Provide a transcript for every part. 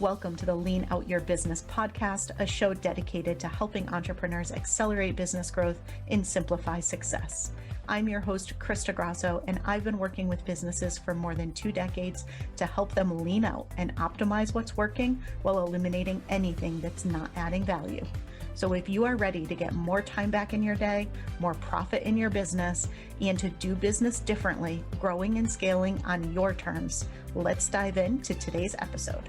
Welcome to the Lean Out Your Business podcast, a show dedicated to helping entrepreneurs accelerate business growth and simplify success. I'm your host, Krista Grasso, and I've been working with businesses for more than 2 decades to help them lean out and optimize what's working while eliminating anything that's not adding value. So if you are ready to get more time back in your day, more profit in your business, and to do business differently, growing and scaling on your terms, let's dive into today's episode.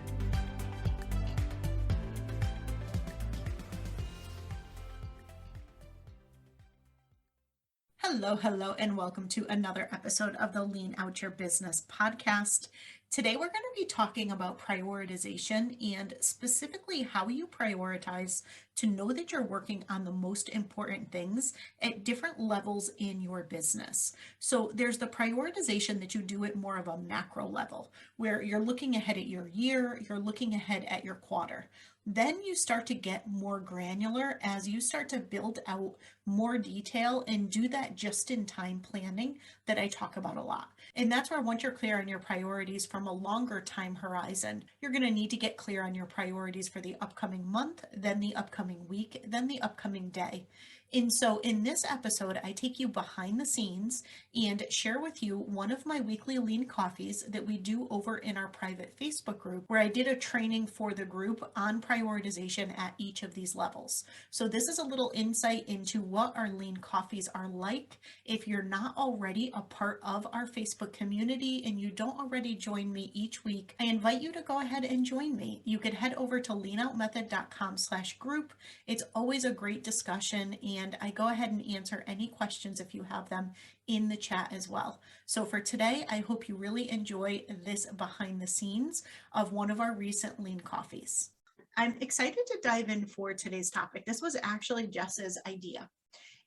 Hello, and welcome to another episode of the Lean Out Your Business podcast. Today, we're going to be talking about prioritization and specifically how you prioritize to know that you're working on the most important things at different levels in your business. So there's the prioritization that you do at more of a macro level, where you're looking ahead at your year, you're looking ahead at your quarter. Then you start to get more granular as you start to build out more detail and do that just-in-time planning that I talk about a lot. And that's where once you're clear on your priorities from a longer time horizon, you're going to need to get clear on your priorities for the upcoming month, then the upcoming week, then the upcoming day. And so in this episode, I take you behind the scenes and share with you one of my weekly lean coffees that we do over in our private Facebook group, where I did a training for the group on prioritization at each of these levels. So this is a little insight into what our lean coffees are like. If you're not already a part of our Facebook community and you don't already join me each week, I invite you to go ahead and join me. You could head over to leanoutmethod.com/group. It's always a great discussion, and I go ahead and answer any questions if you have them in the chat as well. So for today, I hope you really enjoy this behind the scenes of one of our recent lean coffees. I'm excited to dive in for today's topic. This was actually Jess's idea.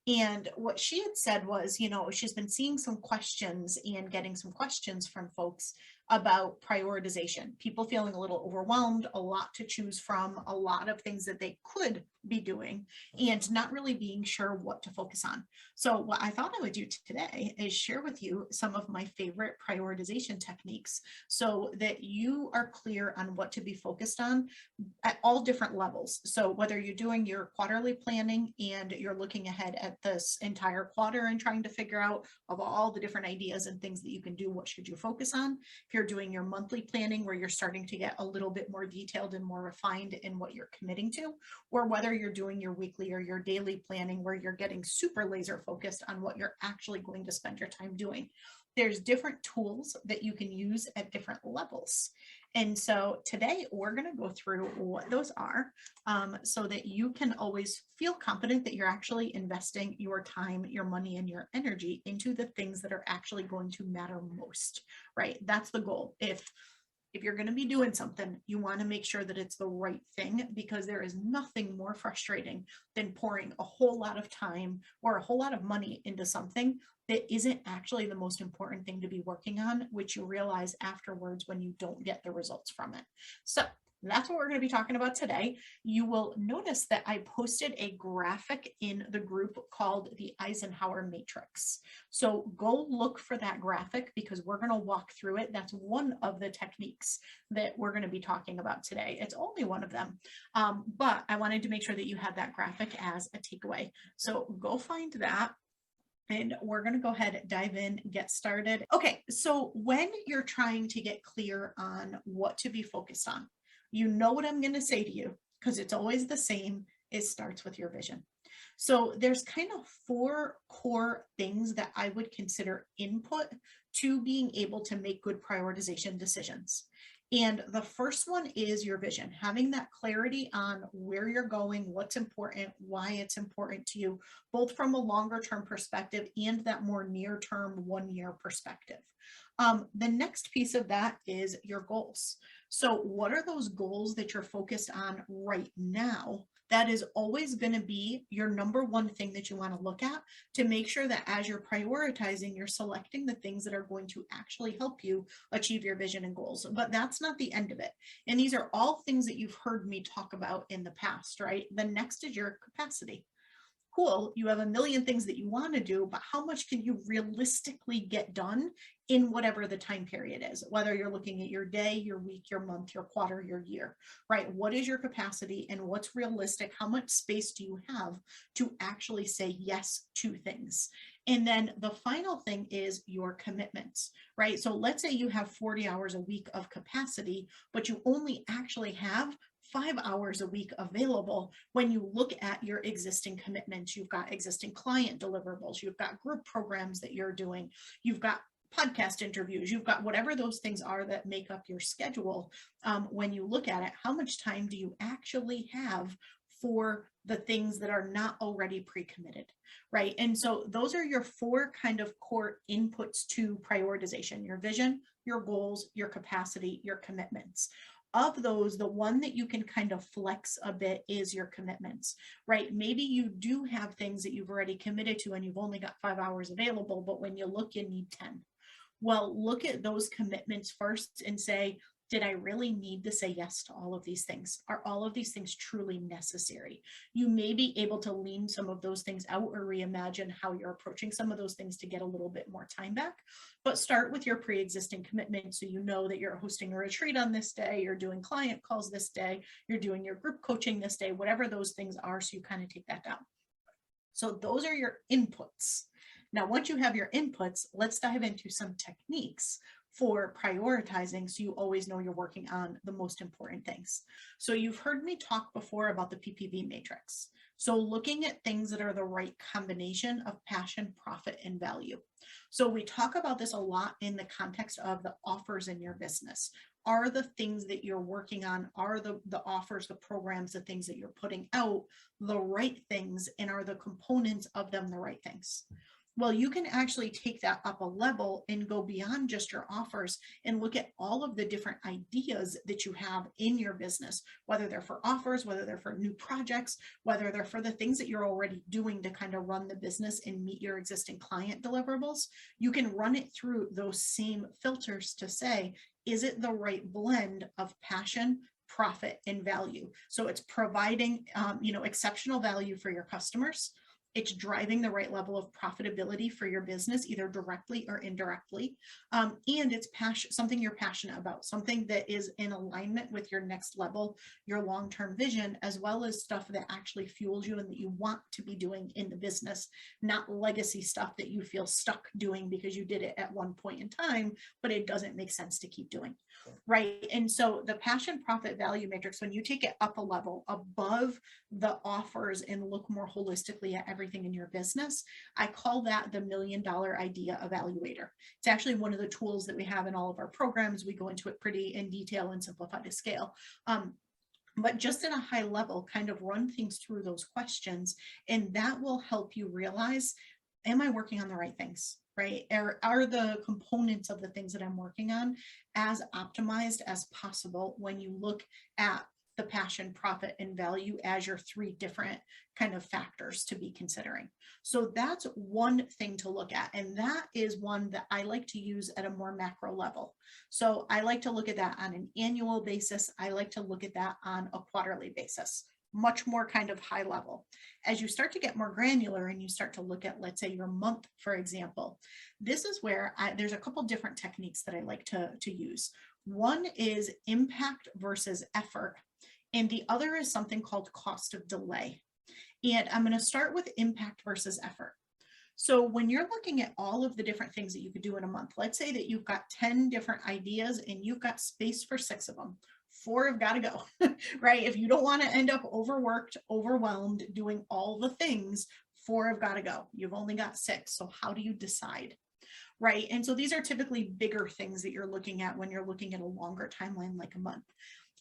And what she had said was, she's been seeing some questions and getting some questions from folks about prioritization. People feeling a little overwhelmed, a lot to choose from, a lot of things that they could be doing, and not really being sure what to focus on. So what I thought I would do today is share with you some of my favorite prioritization techniques so that you are clear on what to be focused on at all different levels. So whether you're doing your quarterly planning and you're looking ahead at this entire quarter and trying to figure out of all the different ideas and things that you can do, what should you focus on? If you're doing your monthly planning where you're starting to get a little bit more detailed and more refined in what you're committing to, or whether you're doing your weekly or your daily planning where you're getting super laser focused on what you're actually going to spend your time doing. There's different tools that you can use at different levels. And so today we're going to go through what those are so that you can always feel confident that you're actually investing your time, your money, and your energy into the things that are actually going to matter most, right? That's the goal. If you're going to be doing something, you want to make sure that it's the right thing, because there is nothing more frustrating than pouring a whole lot of time or a whole lot of money into something that isn't actually the most important thing to be working on, which you realize afterwards when you don't get the results from it. So that's what we're going to be talking about today. You will notice that I posted a graphic in the group called the Eisenhower Matrix. So go look for that graphic because we're going to walk through it. That's one of the techniques that we're going to be talking about today. It's only one of them, but I wanted to make sure that you had that graphic as a takeaway. So go find that. And we're going to go ahead and dive in, get started. Okay, so when you're trying to get clear on what to be focused on, you know what I'm going to say to you, because it's always the same. It starts with your vision. So there's kind of 4 core things that I would consider input to being able to make good prioritization decisions. And the first one is your vision, having that clarity on where you're going, what's important, why it's important to you, both from a longer term perspective and that more near term 1-year perspective. The next piece of that is your goals. So what are those goals that you're focused on right now? That is always going to be your number one thing that you want to look at to make sure that as you're prioritizing, you're selecting the things that are going to actually help you achieve your vision and goals. But that's not the end of it. And these are all things that you've heard me talk about in the past, right? The next is your capacity. cool, you have a million things that you want to do, but how much can you realistically get done in whatever the time period is, whether you're looking at your day, your week, your month, your quarter, your year, right? What is your capacity and what's realistic? How much space do you have to actually say yes to things? And then the final thing is your commitments, right? So let's say you have 40 hours a week of capacity, but you only actually have 5 hours a week available. When you look at your existing commitments, you've got existing client deliverables, you've got group programs that you're doing, you've got podcast interviews, you've got whatever those things are that make up your schedule. When you look at it, how much time do you actually have for the things that are not already pre-committed, right? And so those are your four kind of core inputs to prioritization: your vision, your goals, your capacity, your commitments. Of those, the one that you can kind of flex a bit is your commitments, right? Maybe you do have things that you've already committed to and you've only got 5 hours available, but when you look, you need 10. Well, look at those commitments first and say, did I really need to say yes to all of these things? Are all of these things truly necessary? You may be able to lean some of those things out or reimagine how you're approaching some of those things to get a little bit more time back. But start with your pre-existing commitment, so you know that you're hosting a retreat on this day, you're doing client calls this day, you're doing your group coaching this day, whatever those things are, so you kind of take that down. So those are your inputs. Now, once you have your inputs, let's dive into some techniques for prioritizing so you always know you're working on the most important things. So you've heard me talk before about the PPV Matrix. So looking at things that are the right combination of passion, profit, and value. So we talk about this a lot in the context of the offers in your business. Are the things that you're working on, are the offers, the programs, the things that you're putting out the right things, and are the components of them the right things? Well, you can actually take that up a level and go beyond just your offers and look at all of the different ideas that you have in your business, whether they're for offers, whether they're for new projects, whether they're for the things that you're already doing to kind of run the business and meet your existing client deliverables. You can run it through those same filters to say, is it the right blend of passion, profit, and value? So it's providing, exceptional value for your customers. It's driving the right level of profitability for your business, either directly or indirectly. And it's something you're passionate about, something that is in alignment with your next level, your long-term vision, as well as stuff that actually fuels you and that you want to be doing in the business, not legacy stuff that you feel stuck doing because you did it at one point in time, but it doesn't make sense to keep doing. Right. And so the passion, profit, value matrix, when you take it up a level above the offers and look more holistically at everything in your business, I call that the $1 million idea evaluator. It's actually one of the tools that we have in all of our programs. We go into it pretty in detail and simplify to scale. But just at a high level, kind of run things through those questions, and that will help you realize, am I working on the right things? Right? Are the components of the things that I'm working on as optimized as possible when you look at the passion, profit, and value as your three different kind of factors to be considering? So that's one thing to look at. And that is one that I like to use at a more macro level. So I like to look at that on an annual basis. I like to look at that on a quarterly basis, much more kind of high level. As you start to get more granular and you start to look at, let's say, your month, for example, this is where there's a couple different techniques that I like to use. One is impact versus effort, and the other is something called cost of delay. And I'm going to start with impact versus effort. So when you're looking at all of the different things that you could do in a month, let's say that you've got 10 different ideas and you've got space for 6 of them. 4 have got to go, right? If you don't want to end up overworked, overwhelmed, doing all the things, 4 have got to go. You've only got 6. So how do you decide? Right? And so these are typically bigger things that you're looking at when you're looking at a longer timeline, like a month.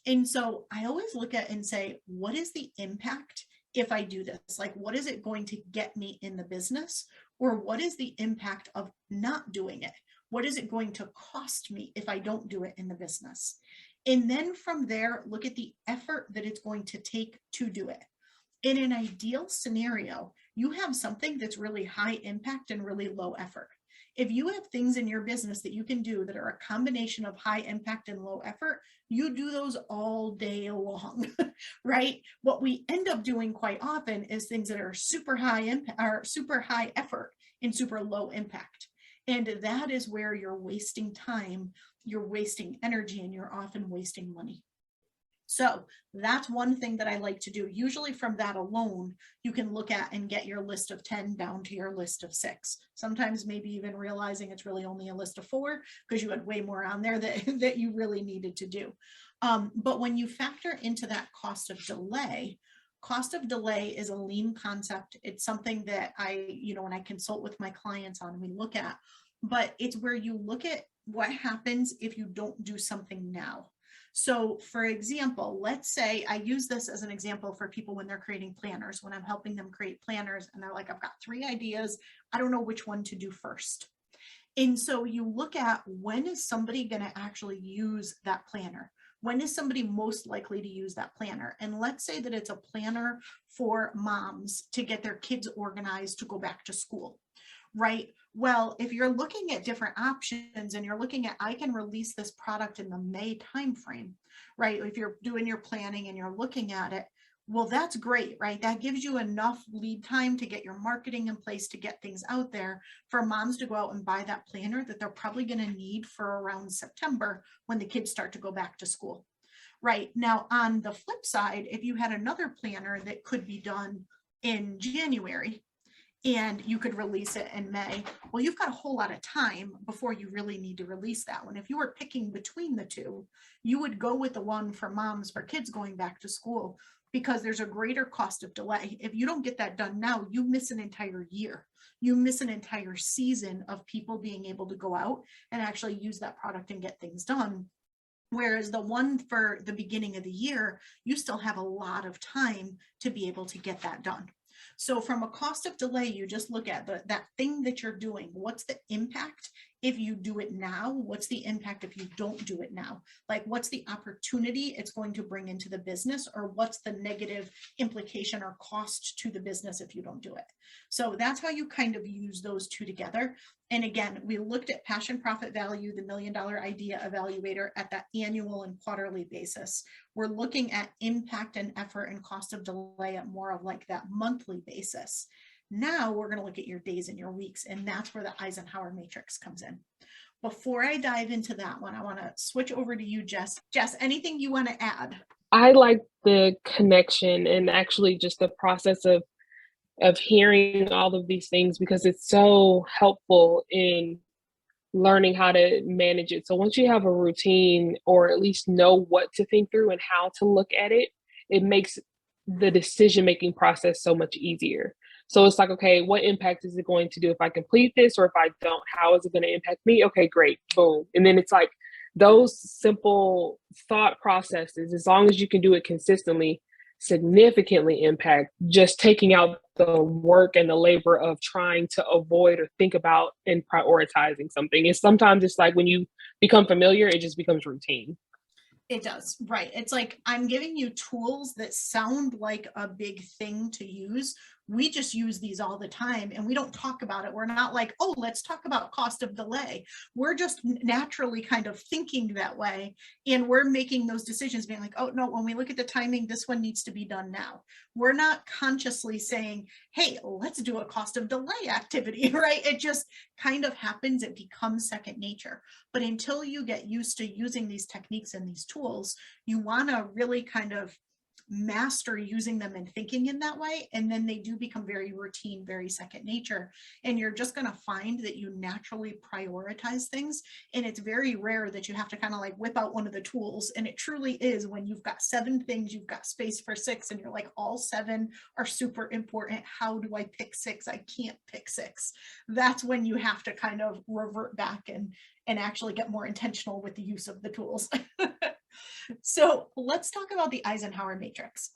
And so I always look at and say, what is the impact if I do this? Like, what is it going to get me in the business? Or what is the impact of not doing it? What is it going to cost me if I don't do it in the business? And then from there, look at the effort that it's going to take to do it. In an ideal scenario, you have something that's really high impact and really low effort. If you have things in your business that you can do that are a combination of high impact and low effort, you do those all day long, right? What we end up doing quite often is things that are super high impact or super high effort and super low impact. And that is where you're wasting time, you're wasting energy, and you're often wasting money. So that's one thing that I like to do. Usually from that alone, you can look at and get your list of 10 down to your list of 6. Sometimes maybe even realizing it's really only a list of 4 because you had way more on there that you really needed to do. But when you factor into that cost of delay is a lean concept. It's something that when I consult with my clients on, we look at, but it's where you look at what happens if you don't do something now. So for example, let's say I use this as an example for people when they're creating planners, when I'm helping them create planners and they're like, I've got 3 ideas. I don't know which one to do first. And so you look at, when is somebody going to actually use that planner? When is somebody most likely to use that planner? And let's say that it's a planner for moms to get their kids organized to go back to school, right? Well, if you're looking at different options and you're looking at, I can release this product in the May timeframe, right? If you're doing your planning and you're looking at it, well, that's great, right? That gives you enough lead time to get your marketing in place, to get things out there for moms to go out and buy that planner that they're probably going to need for around September when the kids start to go back to school. Right. Now, on the flip side, if you had another planner that could be done in January, and you could release it in May, well, you've got a whole lot of time before you really need to release that one. If you were picking between the two, you would go with the one for moms, for kids going back to school, because there's a greater cost of delay. If you don't get that done now, you miss an entire year. You miss an entire season of people being able to go out and actually use that product and get things done. Whereas the one for the beginning of the year, you still have a lot of time to be able to get that done. So from a cost of delay, you just look at that thing that you're doing. What's the impact if you do it now? What's the impact if you don't do it now? Like, what's the opportunity it's going to bring into the business, or what's the negative implication or cost to the business if you don't do it? So that's how you kind of use those two together. And again, we looked at passion, profit, value, the $1 Million Idea Evaluator at that annual and quarterly basis. We're looking at impact and effort and cost of delay at more of like that monthly basis. Now we're going to look at your days and your weeks, and that's where the Eisenhower Matrix comes in. Before I dive into that one, I want to switch over to you, Jess. Jess, anything you want to add? I like the connection and actually just the process of hearing all of these things, because it's so helpful in learning how to manage it. So once you have a routine, or at least know what to think through and how to look at it, it makes the decision-making process so much easier. So it's like, okay, what impact is it going to do if I complete this, or if I don't, how is it going to impact me? Okay, great, boom. And then it's like those simple thought processes, as long as you can do it consistently, significantly impact just taking out the work and the labor of trying to avoid or think about and prioritizing something. And sometimes it's like when you become familiar, it just becomes routine. It does, right. It's like, I'm giving you tools that sound like a big thing to use. We just use these all the time and we don't talk about it. We're not like, oh, let's talk about cost of delay. We're just naturally kind of thinking that way. And we're making those decisions being like, oh no, when we look at the timing, this one needs to be done now. We're not consciously saying, hey, let's do a cost of delay activity, right? It just kind of happens. It becomes second nature. But until you get used to using these techniques and these tools, you want to really kind of master using them and thinking in that way. And then they do become very routine, very second nature. And you're just going to find that you naturally prioritize things. And it's very rare that you have to kind of like whip out one of the tools. And it truly is when you've got 7 things, you've got space for 6, and you're like, all 7 are super important. How do I pick 6? I can't pick 6. That's when you have to kind of revert back and actually get more intentional with the use of the tools. So let's talk about the Eisenhower Matrix.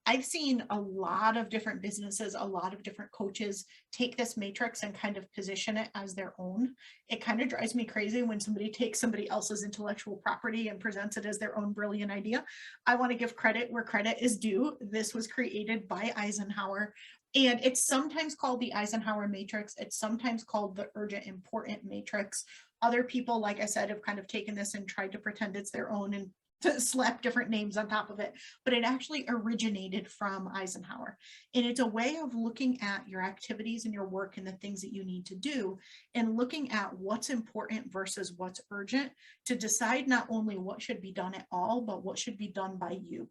I've seen a lot of different businesses, a lot of different coaches take this matrix and kind of position it as their own. It kind of drives me crazy when somebody takes somebody else's intellectual property and presents it as their own brilliant idea. I want to give credit where credit is due. This was created by Eisenhower. And it's sometimes called the Eisenhower Matrix. It's sometimes called the urgent important matrix. Other people, like I said, have kind of taken this and tried to pretend it's their own and to slap different names on top of it, but it actually originated from Eisenhower. And it's a way of looking at your activities and your work and the things that you need to do and looking at what's important versus what's urgent to decide not only what should be done at all, but what should be done by you.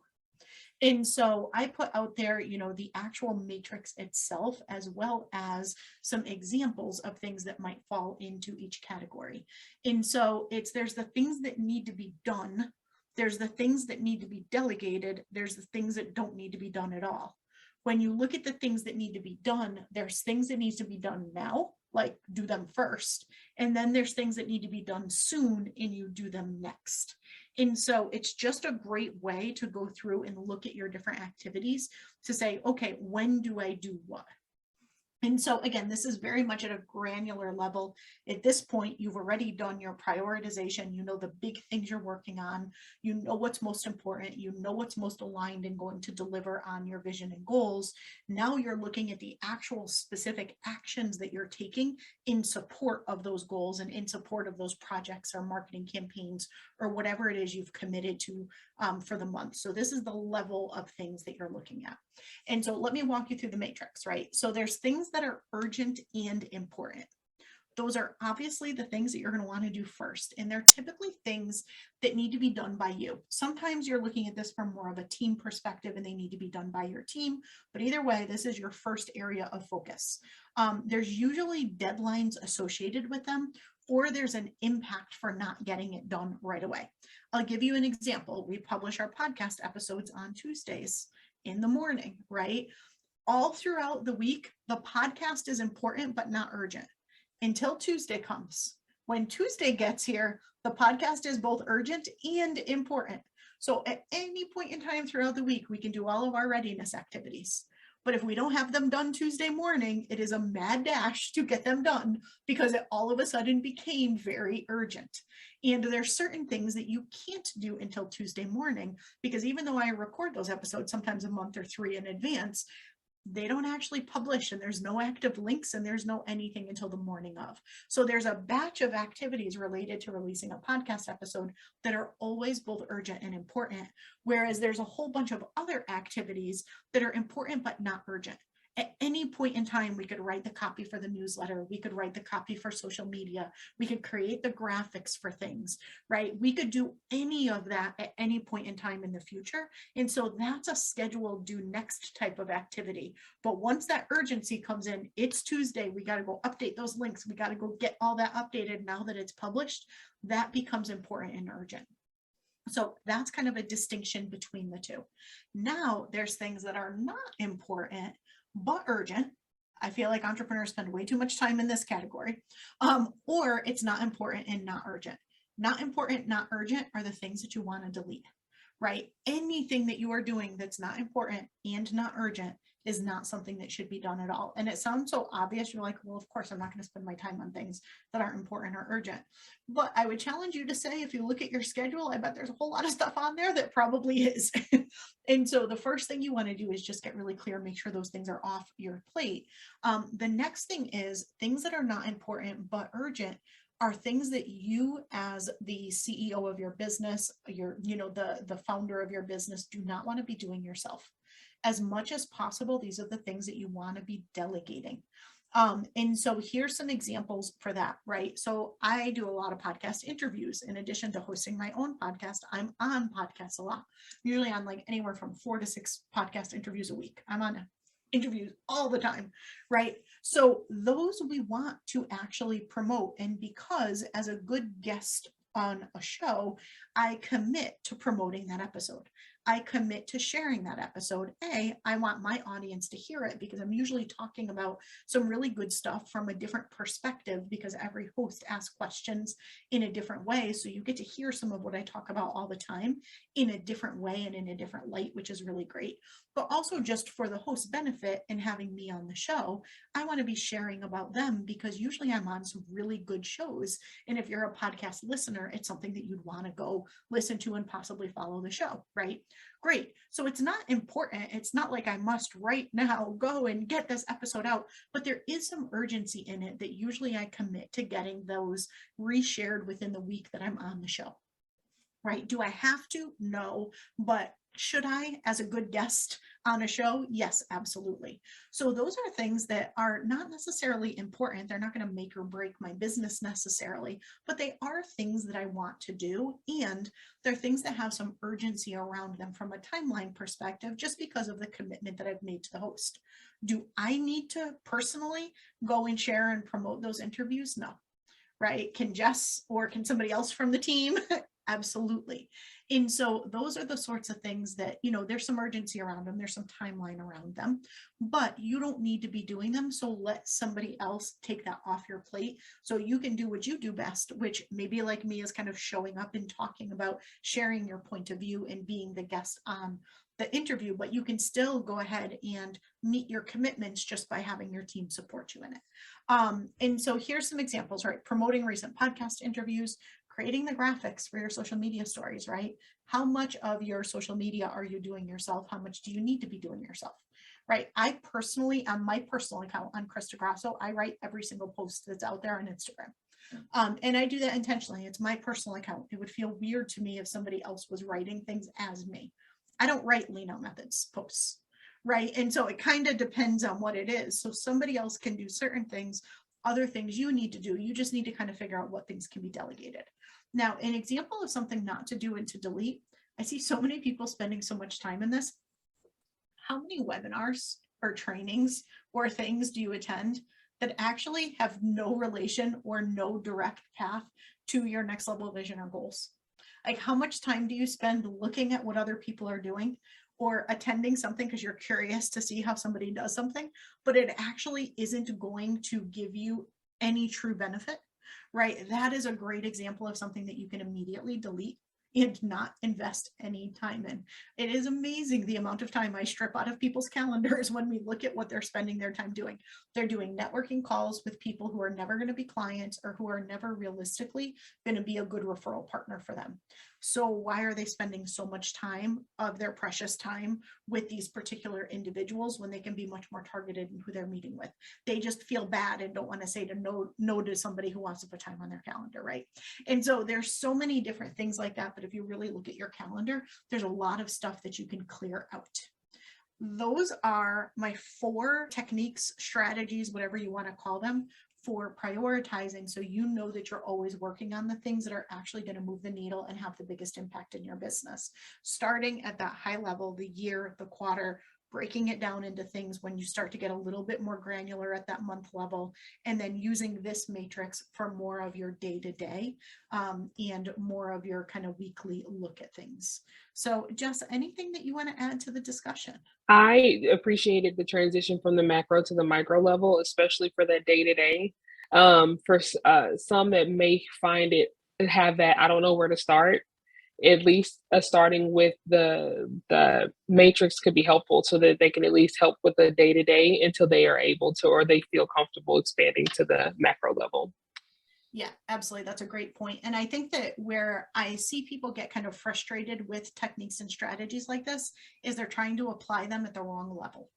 And so I put out there, the actual matrix itself, as well as some examples of things that might fall into each category. And so there's the things that need to be done. There's the things that need to be delegated. There's the things that don't need to be done at all. When you look at the things that need to be done, there's things that needs to be done now, like do them first. And then there's things that need to be done soon and you do them next. And so it's just a great way to go through and look at your different activities to say, okay, when do I do what? And so again, this is very much at a granular level. At this point, you've already done your prioritization. You know the big things you're working on. You know what's most important. You know what's most aligned and going to deliver on your vision and goals. Now you're looking at the actual specific actions that you're taking in support of those goals and in support of those projects or marketing campaigns or whatever it is you've committed to for the month. So this is the level of things that you're looking at. And so let me walk you through the matrix, right? So there's things that are urgent and important. Those are obviously the things that you're going to want to do first. And they're typically things that need to be done by you. Sometimes you're looking at this from more of a team perspective and they need to be done by your team. But either way, this is your first area of focus. There's usually deadlines associated with them, or there's an impact for not getting it done right away. I'll give you an example. We publish our podcast episodes on Tuesdays in the morning, right? All throughout the week, the podcast is important, but not urgent until Tuesday comes. When Tuesday gets here, the podcast is both urgent and important. So at any point in time throughout the week, we can do all of our readiness activities. But if we don't have them done Tuesday morning, it is a mad dash to get them done because it all of a sudden became very urgent. And there's certain things that you can't do until Tuesday morning, because even though I record those episodes sometimes a month or 3 in advance, they don't actually publish and there's no active links and there's no anything until the morning of. So there's a batch of activities related to releasing a podcast episode that are always both urgent and important, whereas there's a whole bunch of other activities that are important but not urgent. At any point in time, we could write the copy for the newsletter. We could write the copy for social media. We could create the graphics for things, right? We could do any of that at any point in time in the future. And so that's a scheduled due next type of activity. But once that urgency comes in, it's Tuesday. We got to go update those links. We got to go get all that updated now that it's published. That becomes important and urgent. So that's kind of a distinction between the two. Now there's things that are not important but urgent. I feel like entrepreneurs spend way too much time in this category. Or it's not important and not urgent. Not important, not urgent are the things that you want to delete, right? Anything that you are doing that's not important and not urgent is not something that should be done at all. And it sounds so obvious. You're like, well, of course, I'm not going to spend my time on things that aren't important or urgent. But I would challenge you to say, if you look at your schedule, I bet there's a whole lot of stuff on there that probably is. And so the first thing you want to do is just get really clear, make sure those things are off your plate. The next thing is things that are not important but urgent are things that you as the CEO of your business, the founder of your business, do not want to be doing yourself. As much as possible, these are the things that you want to be delegating. And so here's some examples for that, right? So I do a lot of podcast interviews. In addition to hosting my own podcast, I'm on podcasts a lot, usually on like anywhere from 4 to 6 podcast interviews a week. I'm on interviews all the time, right? So those we want to actually promote. And because as a good guest on a show, I commit to promoting that episode. I commit to sharing that episode. I want my audience to hear it because I'm usually talking about some really good stuff from a different perspective, because every host asks questions in a different way. So you get to hear some of what I talk about all the time in a different way and in a different light, which is really great. But also just for the host's benefit and having me on the show, I want to be sharing about them because usually I'm on some really good shows. And if you're a podcast listener, it's something that you'd want to go listen to and possibly follow the show, right? Great. So it's not important. It's not like I must right now go and get this episode out, but there is some urgency in it that usually I commit to getting those reshared within the week that I'm on the show. Right? Do I have to? No. But should I, as a good guest on a show? Yes, absolutely. So those are things that are not necessarily important. They're not going to make or break my business necessarily, but they are things that I want to do. And they're things that have some urgency around them from a timeline perspective, just because of the commitment that I've made to the host. Do I need to personally go and share and promote those interviews? No. Right? Can Jess or can somebody else from the team? Absolutely. And so those are the sorts of things that, there's some urgency around them. There's some timeline around them, but you don't need to be doing them. So let somebody else take that off your plate so you can do what you do best, which maybe like me is kind of showing up and talking about sharing your point of view and being the guest on the interview, but you can still go ahead and meet your commitments just by having your team support you in it. And so here's some examples, right? Promoting recent podcast interviews, creating the graphics for your social media stories, right? How much of your social media are you doing yourself? How much do you need to be doing yourself, right? I personally, on my personal account on Krista Grasso, I write every single post that's out there on Instagram. And I do that intentionally. It's my personal account. It would feel weird to me if somebody else was writing things as me. I don't write Lean Out Methods posts, right? And so it kind of depends on what it is. So somebody else can do certain things, other things you need to do. You just need to kind of figure out what things can be delegated. Now, an example of something not to do and to delete, I see so many people spending so much time in this. How many webinars or trainings or things do you attend that actually have no relation or no direct path to your next level vision or goals? Like, how much time do you spend looking at what other people are doing or attending something because you're curious to see how somebody does something, but it actually isn't going to give you any true benefit, right? That is a great example of something that you can immediately delete and not invest any time in. It is amazing the amount of time I strip out of people's calendars when we look at what they're spending their time doing. They're doing networking calls with people who are never going to be clients or who are never realistically going to be a good referral partner for them. So why are they spending so much time of their precious time with these particular individuals when they can be much more targeted in who they're meeting with? They just feel bad and don't want to say no to somebody who wants to put time on their calendar, right? And so there's so many different things like that. But if you really look at your calendar, there's a lot of stuff that you can clear out. Those are my 4 techniques, strategies, whatever you want to call them, for prioritizing, so you know that you're always working on the things that are actually going to move the needle and have the biggest impact in your business. Starting at that high level, the year, the quarter, breaking it down into things when you start to get a little bit more granular at that month level, and then using this matrix for more of your day-to-day and more of your kind of weekly look at things. So Jess, anything that you want to add to the discussion? I appreciated the transition from the macro to the micro level, especially for that day to day. For some that may find it have that, I don't know where to start. At least starting with the matrix could be helpful so that they can at least help with the day to day until they are able to, or they feel comfortable expanding to the macro level. Yeah, absolutely. That's a great point. And I think that where I see people get kind of frustrated with techniques and strategies like this is they're trying to apply them at the wrong level.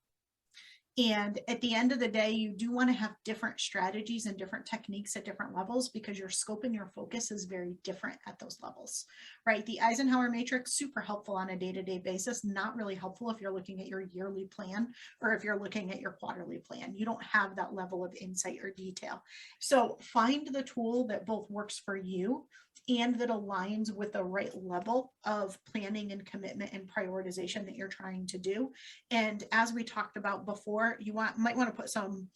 And at the end of the day, you do want to have different strategies and different techniques at different levels because your scope and your focus is very different at those levels, right? The Eisenhower Matrix, super helpful on a day-to-day basis, not really helpful if you're looking at your yearly plan or if you're looking at your quarterly plan. You don't have that level of insight or detail. So find the tool that both works for you and that aligns with the right level of planning and commitment and prioritization that you're trying to do. And as we talked about before, you might want to put some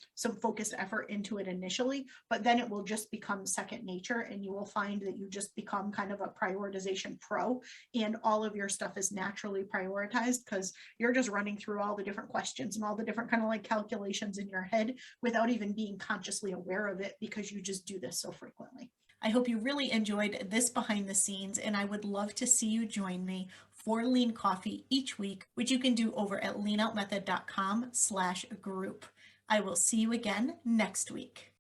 focused effort into it initially, but then it will just become second nature, and you will find that you just become kind of a prioritization pro, and all of your stuff is naturally prioritized because you're just running through all the different questions and all the different kind of like calculations in your head without even being consciously aware of it because you just do this so frequently. I hope you really enjoyed this behind the scenes, and I would love to see you join me for Lean Coffee each week, which you can do over at leanoutmethod.com/group. I will see you again next week.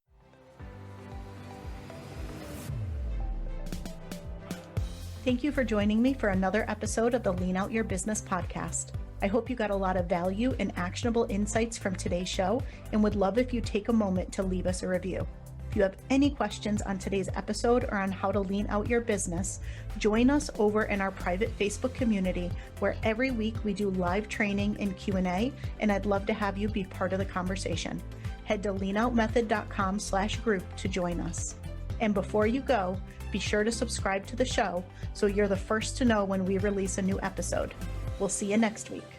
Thank you for joining me for another episode of the Lean Out Your Business podcast. I hope you got a lot of value and actionable insights from today's show and would love if you take a moment to leave us a review. If you have any questions on today's episode or on how to lean out your business, join us over in our private Facebook community where every week we do live training and Q&A, and I'd love to have you be part of the conversation. Head to leanoutmethod.com/group to join us. And before you go, be sure to subscribe to the show so you're the first to know when we release a new episode. We'll see you next week.